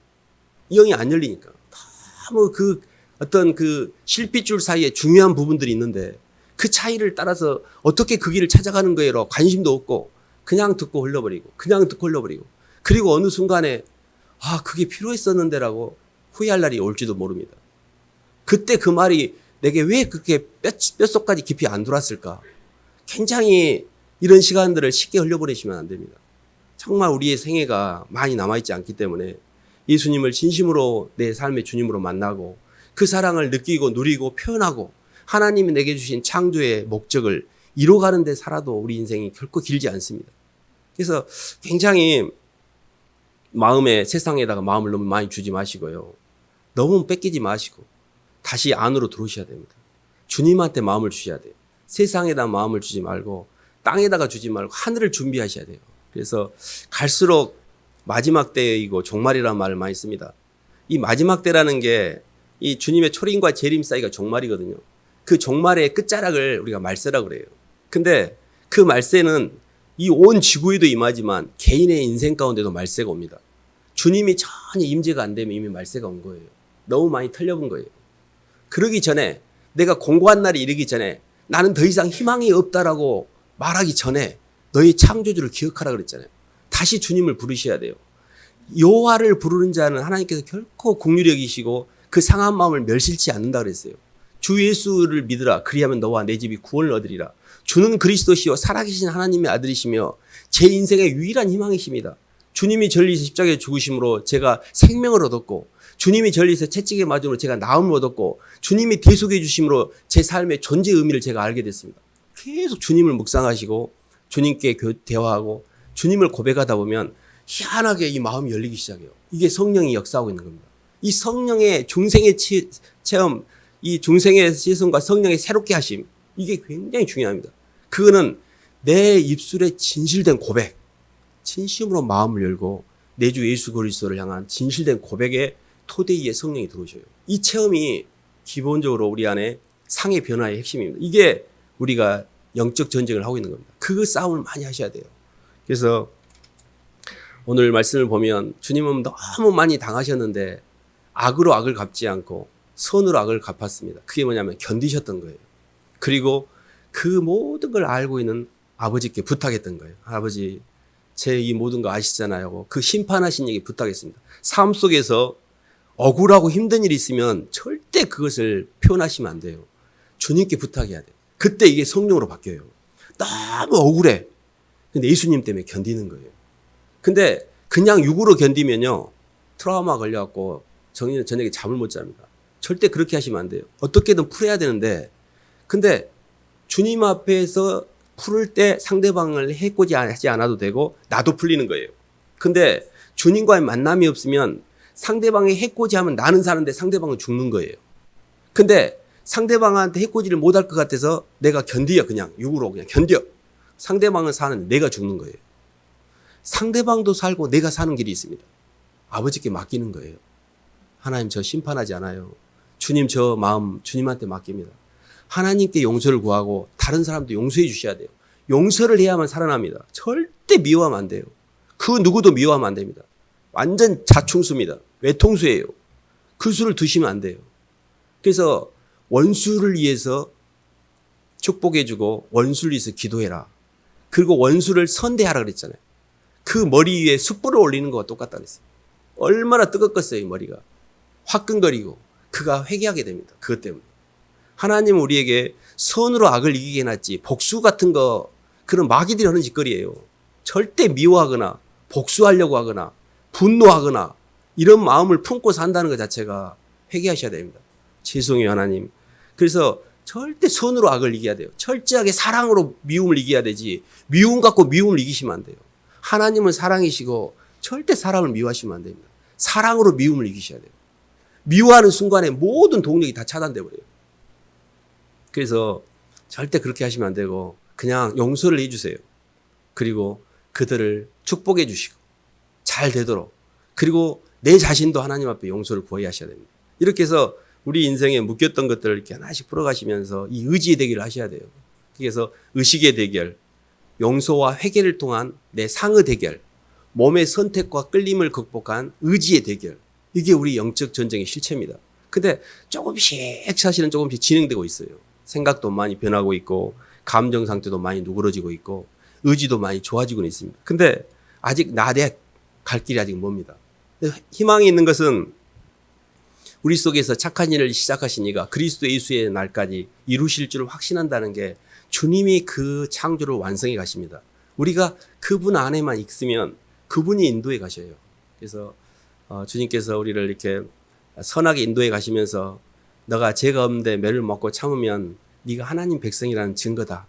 영이 안 열리니까 너무 그 어떤 그 실핏줄 사이에 중요한 부분들이 있는데 그 차이를 따라서 어떻게 그 길을 찾아가는 거에로 관심도 없고 그냥 듣고 흘러버리고 그리고 어느 순간에 그게 필요했었는데라고 후회할 날이 올지도 모릅니다. 그때 그 말이 내게 왜 그렇게 뼛속까지 깊이 안 들어왔을까? 굉장히 이런 시간들을 쉽게 흘려보내시면 안 됩니다. 정말 우리의 생애가 많이 남아있지 않기 때문에 예수님을 진심으로 내 삶의 주님으로 만나고 그 사랑을 느끼고 누리고 표현하고 하나님이 내게 주신 창조의 목적을 이뤄가는 데 살아도 우리 인생이 결코 길지 않습니다. 그래서 굉장히 세상에다가 마음을 너무 많이 주지 마시고요. 너무 뺏기지 마시고 다시 안으로 들어오셔야 됩니다. 주님한테 마음을 주셔야 돼요. 세상에다 마음을 주지 말고 땅에다가 주지 말고 하늘을 준비하셔야 돼요. 그래서 갈수록 마지막 때이고 종말이라는 말을 많이 씁니다. 이 마지막 때라는 게 이 주님의 초림과 재림 사이가 종말이거든요. 그 종말의 끝자락을 우리가 말세라고 그래요. 근데 그 말세는 이 온 지구에도 임하지만 개인의 인생 가운데도 말세가 옵니다. 주님이 전혀 임재가 안 되면 이미 말세가 온 거예요. 너무 많이 틀려본 거예요. 그러기 전에 내가 공고한 날이 이르기 전에 나는 더 이상 희망이 없다라고 말하기 전에 너희 창조주를 기억하라 그랬잖아요. 다시 주님을 부르셔야 돼요. 여호와를 부르는 자는 하나님께서 결코 긍휼히 여기시고 그 상한 마음을 멸실치 않는다 그랬어요. 주 예수를 믿으라. 그리하면 너와 내 집이 구원을 얻으리라. 주는 그리스도시요 살아계신 하나님의 아들이시며 제 인생의 유일한 희망이십니다. 주님이 전리에서 십자가에 죽으심으로 제가 생명을 얻었고, 주님이 전리에서 채찍에 맞음으로 제가 나음을 얻었고, 주님이 대속해 주심으로 제 삶의 존재 의미를 제가 알게 됐습니다. 계속 주님을 묵상하시고 주님께 대화하고 주님을 고백하다 보면 희한하게 이 마음이 열리기 시작해요. 이게 성령이 역사하고 있는 겁니다. 이 성령의 중생의 체험, 이 중생의 시선과 성령의 새롭게 하심, 이게 굉장히 중요합니다. 그거는 내 입술에 진실된 고백, 진심으로 마음을 열고 내 주 예수 그리스도를 향한 진실된 고백의 토대 위에 성령이 들어오셔요. 이 체험이 기본적으로 우리 안에 상의 변화의 핵심입니다. 이게 우리가 영적 전쟁을 하고 있는 겁니다. 그 싸움을 많이 하셔야 돼요. 그래서 오늘 말씀을 보면 주님은 너무 많이 당하셨는데 악으로 악을 갚지 않고 선으로 악을 갚았습니다. 그게 뭐냐면 견디셨던 거예요. 그리고 그 모든 걸 알고 있는 아버지께 부탁했던 거예요. 아버지, 제 이 모든 거 아시잖아요. 그 심판하신 얘기 부탁했습니다. 삶 속에서 억울하고 힘든 일이 있으면 절대 그것을 표현하시면 안 돼요. 주님께 부탁해야 돼요. 그때 이게 성령으로 바뀌어요. 너무 억울해. 근데 예수님 때문에 견디는 거예요. 근데 그냥 육으로 견디면요, 트라우마 걸려갖고 저녁에 잠을 못 잡니다. 절대 그렇게 하시면 안 돼요. 어떻게든 풀어야 되는데, 근데 주님 앞에서 풀을 때 상대방을 해코지하지 않아도 되고 나도 풀리는 거예요. 근데 주님과의 만남이 없으면 상대방이 해코지하면 나는 사는데 상대방은 죽는 거예요. 근데 상대방한테 해코지를 못할 것 같아서 내가 견뎌, 그냥 육으로 그냥 견뎌. 상대방은 사는데 내가 죽는 거예요. 상대방도 살고 내가 사는 길이 있습니다. 아버지께 맡기는 거예요. 하나님, 저 심판하지 않아요. 주님, 저 마음 주님한테 맡깁니다. 하나님께 용서를 구하고 다른 사람도 용서해 주셔야 돼요. 용서를 해야만 살아납니다. 절대 미워하면 안 돼요. 그 누구도 미워하면 안 됩니다. 완전 자충수입니다. 외통수예요. 그 수를 드시면 안 돼요. 그래서 원수를 위해서 축복해주고 원수를 위해서 기도해라. 그리고 원수를 선대하라 그랬잖아요. 그 머리 위에 숯불을 올리는 거와 똑같다 그랬어요. 얼마나 뜨겁겠어요, 이 머리가. 화끈거리고 그가 회개하게 됩니다. 그것 때문에. 하나님은 우리에게 선으로 악을 이기게 해놨지 복수 같은 거, 그런 마귀들이 하는 짓거리예요. 절대 미워하거나 복수하려고 하거나 분노하거나 이런 마음을 품고 산다는 것 자체가 회개하셔야 됩니다. 죄송해요, 하나님. 그래서 절대 선으로 악을 이겨야 돼요. 철저하게 사랑으로 미움을 이겨야 되지, 미움 갖고 미움을 이기시면 안 돼요. 하나님은 사랑이시고 절대 사람을 미워하시면 안 됩니다. 사랑으로 미움을 이기셔야 돼요. 미워하는 순간에 모든 동력이 다 차단돼 버려요. 그래서 절대 그렇게 하시면 안 되고 그냥 용서를 해주세요. 그리고 그들을 축복해 주시고 잘 되도록, 그리고 내 자신도 하나님 앞에 용서를 구해야 하셔야 됩니다. 이렇게 해서 우리 인생에 묶였던 것들을 이렇게 하나씩 풀어가시면서 이 의지의 대결을 하셔야 돼요. 그래서 의식의 대결, 용서와 회개를 통한 내 상의 대결, 몸의 선택과 끌림을 극복한 의지의 대결, 이게 우리 영적 전쟁의 실체입니다. 근데 사실은 조금씩 진행되고 있어요. 생각도 많이 변하고 있고 감정 상태도 많이 누그러지고 있고 의지도 많이 좋아지고는 있습니다. 근데 아직 나대 갈 길이 아직 멉니다. 희망이 있는 것은 우리 속에서 착한 일을 시작하신 이가 그리스도 예수의 날까지 이루실 줄을 확신한다는 게, 주님이 그 창조를 완성해 가십니다. 우리가 그분 안에만 있으면 그분이 인도해 가셔요. 그래서 주님께서 우리를 이렇게 선하게 인도해 가시면서 너가 죄가 없는데 매를 먹고 참으면 네가 하나님 백성이라는 증거다.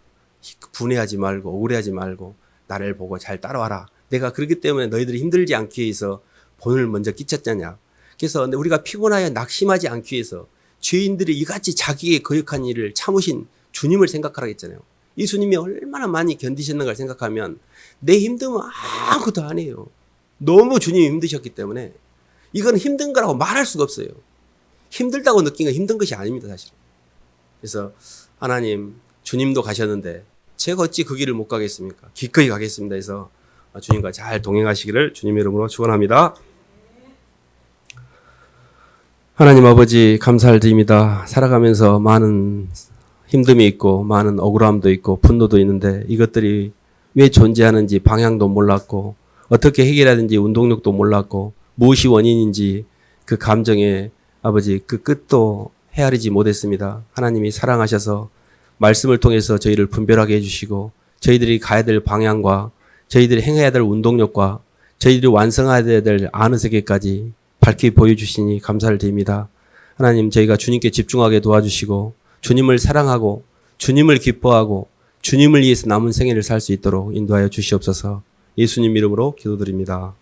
분해하지 말고 억울해하지 말고 나를 보고 잘 따라와라. 내가 그렇기 때문에 너희들이 힘들지 않기 위해서 본을 먼저 끼쳤잖냐. 그래서 우리가 피곤하여 낙심하지 않기 위해서 죄인들이 이같이 자기의 거역한 일을 참으신 주님을 생각하라 했잖아요. 예수님이 얼마나 많이 견디셨는가를 생각하면 내 힘듦은 아무것도 아니에요. 너무 주님이 힘드셨기 때문에 이건 힘든 거라고 말할 수가 없어요. 힘들다고 느낀 건 힘든 것이 아닙니다, 사실. 그래서 하나님, 주님도 가셨는데 제가 어찌 그 길을 못 가겠습니까? 기꺼이 가겠습니다 해서 주님과 잘 동행하시기를 주님의 이름으로 축원합니다. 하나님 아버지 감사드립니다. 살아가면서 많은 힘듦이 있고 많은 억울함도 있고 분노도 있는데 이것들이 왜 존재하는지 방향도 몰랐고 어떻게 해결해야 되는지 운동력도 몰랐고 무엇이 원인인지 그 감정의 아버지 그 끝도 헤아리지 못했습니다. 하나님이 사랑하셔서 말씀을 통해서 저희를 분별하게 해주시고 저희들이 가야 될 방향과 저희들이 행해야 될 운동력과 저희들이 완성해야 될 아는 세계까지 밝히 보여주시니 감사를 드립니다. 하나님 저희가 주님께 집중하게 도와주시고 주님을 사랑하고 주님을 기뻐하고 주님을 위해서 남은 생애를 살 수 있도록 인도하여 주시옵소서. 예수님 이름으로 기도드립니다.